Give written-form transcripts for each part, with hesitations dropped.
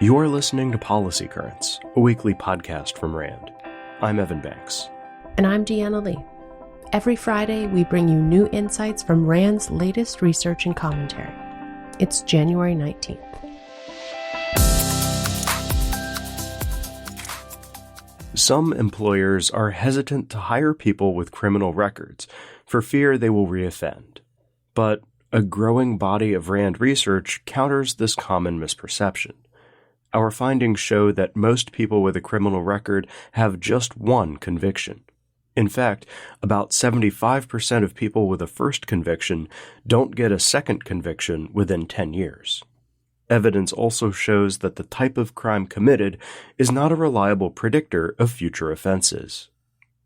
You're listening to Policy Currents, a weekly podcast from RAND. I'm Evan Banks. And I'm Deanna Lee. Every Friday, we bring you new insights from RAND's latest research and commentary. It's January 19th. Some employers are hesitant to hire people with criminal records for fear they will reoffend. But a growing body of RAND research counters this common misperception. Our findings show that most people with a criminal record have just one conviction. In fact, about 75% of people with a first conviction don't get a second conviction within 10 years. Evidence also shows that the type of crime committed is not a reliable predictor of future offenses.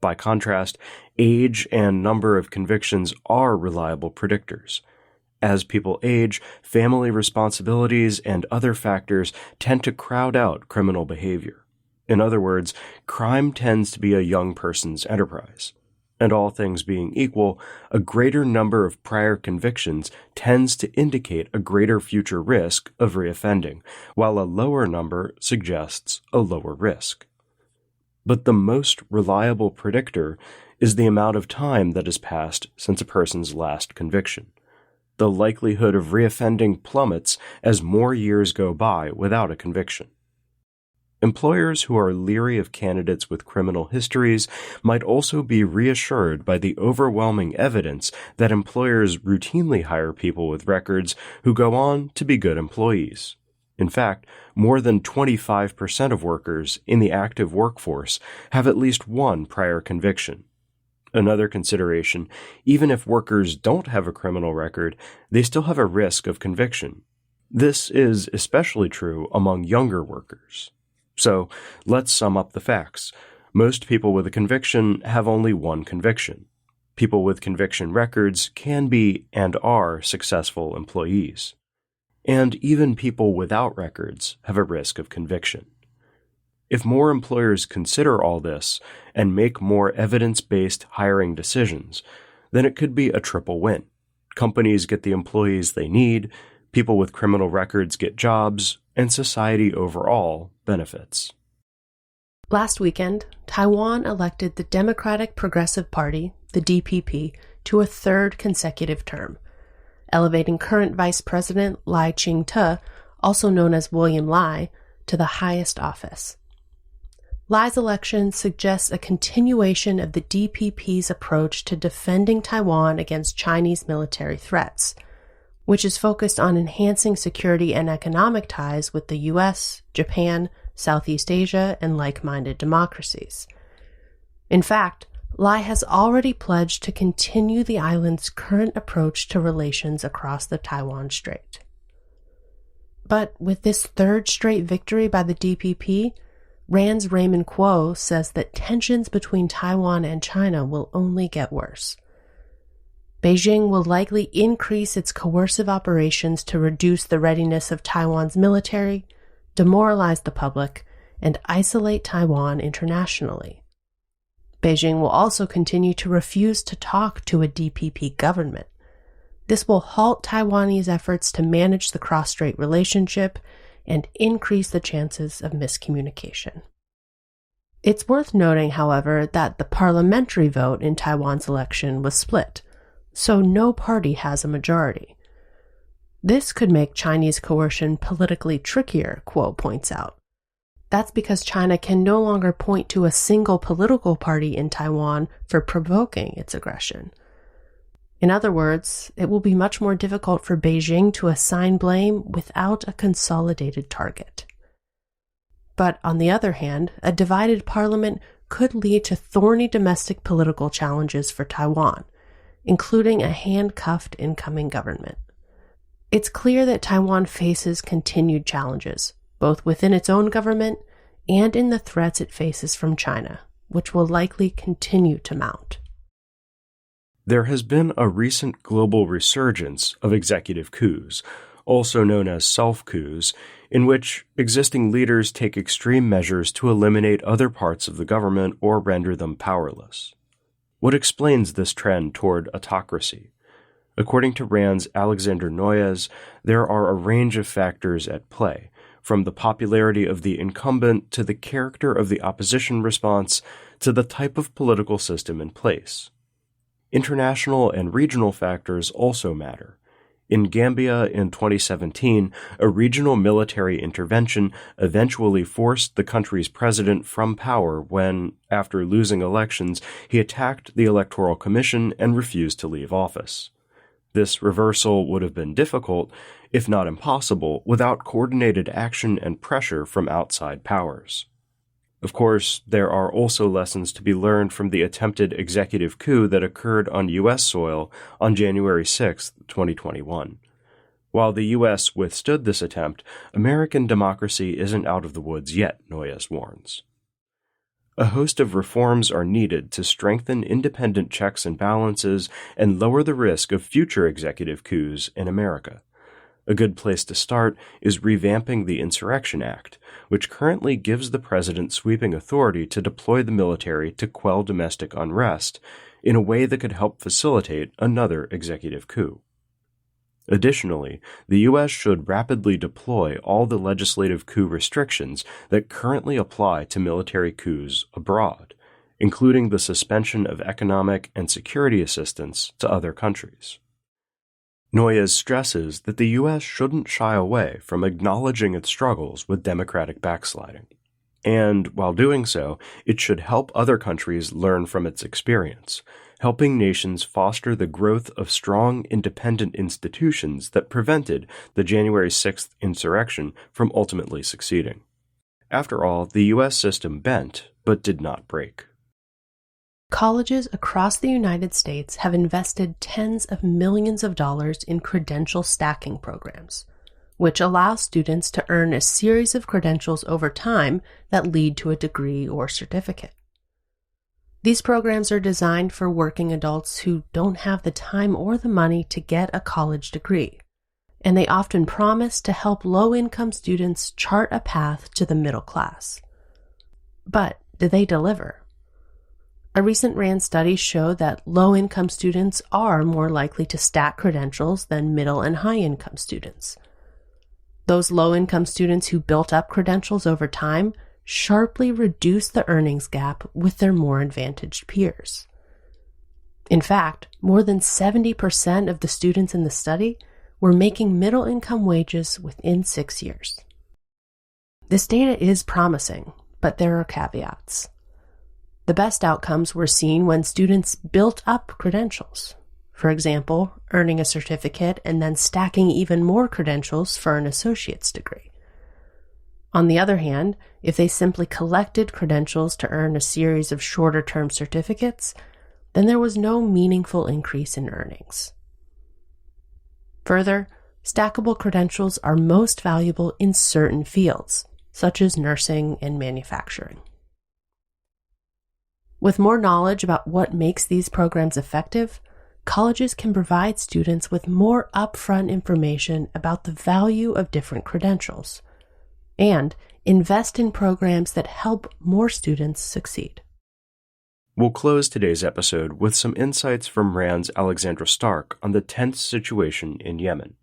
By contrast, age and number of convictions are reliable predictors. As people age, family responsibilities and other factors tend to crowd out criminal behavior. In other words, crime tends to be a young person's enterprise. And all things being equal, a greater number of prior convictions tends to indicate a greater future risk of reoffending, while a lower number suggests a lower risk. But the most reliable predictor is the amount of time that has passed since a person's last conviction. The likelihood of reoffending plummets as more years go by without a conviction. Employers who are leery of candidates with criminal histories might also be reassured by the overwhelming evidence that employers routinely hire people with records who go on to be good employees. In fact, more than 25% of workers in the active workforce have at least one prior conviction. Another consideration, even if workers don't have a criminal record, they still have a risk of conviction. This is especially true among younger workers. So, let's sum up the facts. Most people with a conviction have only one conviction. People with conviction records can be and are successful employees. And even people without records have a risk of conviction. If more employers consider all this and make more evidence-based hiring decisions, then it could be a triple win. Companies get the employees they need, people with criminal records get jobs, and society overall benefits. Last weekend, Taiwan elected the Democratic Progressive Party, the DPP, to a third consecutive term, elevating current Vice President Lai Ching-te, also known as William Lai, to the highest office. Lai's election suggests a continuation of the DPP's approach to defending Taiwan against Chinese military threats, which is focused on enhancing security and economic ties with the U.S., Japan, Southeast Asia, and like-minded democracies. In fact, Lai has already pledged to continue the island's current approach to relations across the Taiwan Strait. But with this third straight victory by the DPP, RAND's Raymond Kuo says that tensions between Taiwan and China will only get worse. Beijing will likely increase its coercive operations to reduce the readiness of Taiwan's military, demoralize the public, and isolate Taiwan internationally. Beijing will also continue to refuse to talk to a DPP government. This will halt Taiwanese efforts to manage the cross-strait relationship and increase the chances of miscommunication. It's worth noting, however, that the parliamentary vote in Taiwan's election was split, so no party has a majority. This could make Chinese coercion politically trickier, Kuo points out. That's because China can no longer point to a single political party in Taiwan for provoking its aggression. In other words, it will be much more difficult for Beijing to assign blame without a consolidated target. But on the other hand, a divided parliament could lead to thorny domestic political challenges for Taiwan, including a handcuffed incoming government. It's clear that Taiwan faces continued challenges, both within its own government and in the threats it faces from China, which will likely continue to mount. There has been a recent global resurgence of executive coups, also known as self-coups, in which existing leaders take extreme measures to eliminate other parts of the government or render them powerless. What explains this trend toward autocracy? According to RAND's Alexander Noyes, there are a range of factors at play, from the popularity of the incumbent to the character of the opposition response to the type of political system in place. International and regional factors also matter. In Gambia in 2017, a regional military intervention eventually forced the country's president from power when, after losing elections, he attacked the Electoral Commission and refused to leave office. This reversal would have been difficult, if not impossible, without coordinated action and pressure from outside powers. Of course, there are also lessons to be learned from the attempted executive coup that occurred on U.S. soil on January 6, 2021. While the U.S. withstood this attempt, American democracy isn't out of the woods yet, Noyes warns. A host of reforms are needed to strengthen independent checks and balances and lower the risk of future executive coups in America. A good place to start is revamping the Insurrection Act, which currently gives the president sweeping authority to deploy the military to quell domestic unrest in a way that could help facilitate another executive coup. Additionally, the U.S. should rapidly deploy all the legislative coup restrictions that currently apply to military coups abroad, including the suspension of economic and security assistance to other countries. Noyes stresses that the U.S. shouldn't shy away from acknowledging its struggles with democratic backsliding. And, while doing so, it should help other countries learn from its experience, helping nations foster the growth of strong, independent institutions that prevented the January 6th insurrection from ultimately succeeding. After all, the U.S. system bent, but did not break. Colleges across the United States have invested tens of millions of dollars in credential stacking programs, which allow students to earn a series of credentials over time that lead to a degree or certificate. These programs are designed for working adults who don't have the time or the money to get a college degree, and they often promise to help low-income students chart a path to the middle class. But do they deliver? A recent RAND study showed that low-income students are more likely to stack credentials than middle and high-income students. Those low-income students who built up credentials over time sharply reduced the earnings gap with their more advantaged peers. In fact, more than 70% of the students in the study were making middle-income wages within 6 years. This data is promising, but there are caveats. The best outcomes were seen when students built up credentials. For example, earning a certificate and then stacking even more credentials for an associate's degree. On the other hand, if they simply collected credentials to earn a series of shorter-term certificates, then there was no meaningful increase in earnings. Further, stackable credentials are most valuable in certain fields, such as nursing and manufacturing. With more knowledge about what makes these programs effective, colleges can provide students with more upfront information about the value of different credentials, and invest in programs that help more students succeed. We'll close today's episode with some insights from RAND's Alexandra Stark on the tense situation in Yemen.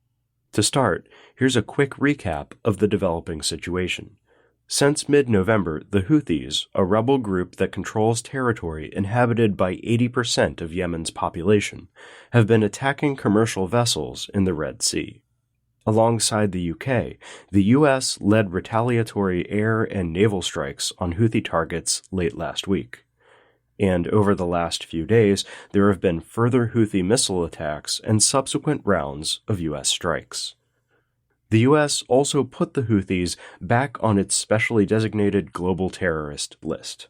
To start, here's a quick recap of the developing situation. Since mid-November, the Houthis, a rebel group that controls territory inhabited by 80% of Yemen's population, have been attacking commercial vessels in the Red Sea. Alongside the UK, the US led retaliatory air and naval strikes on Houthi targets late last week. And over the last few days, there have been further Houthi missile attacks and subsequent rounds of US strikes. The U.S. also put the Houthis back on its specially designated global terrorist list.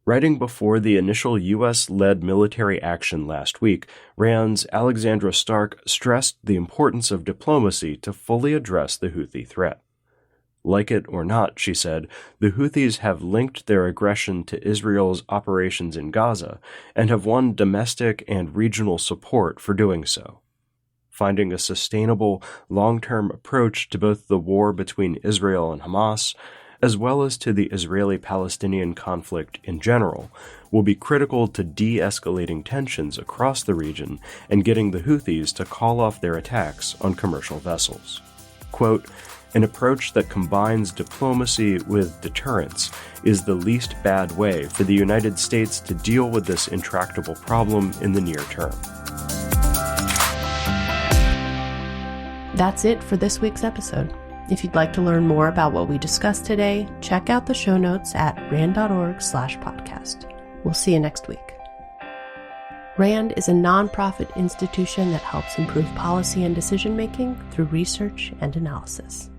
Writing before the initial U.S.-led military action last week, RAND's Alexandra Stark stressed the importance of diplomacy to fully address the Houthi threat. Like it or not, she said, the Houthis have linked their aggression to Israel's operations in Gaza and have won domestic and regional support for doing so. Finding a sustainable, long-term approach to both the war between Israel and Hamas, as well as to the Israeli-Palestinian conflict in general, will be critical to de-escalating tensions across the region and getting the Houthis to call off their attacks on commercial vessels. Quote, "An approach that combines diplomacy with deterrence is the least bad way for the United States to deal with this intractable problem in the near term." That's it for this week's episode. If you'd like to learn more about what we discussed today, check out the show notes at rand.org/podcast. We'll see you next week. RAND is a nonprofit institution that helps improve policy and decision-making through research and analysis.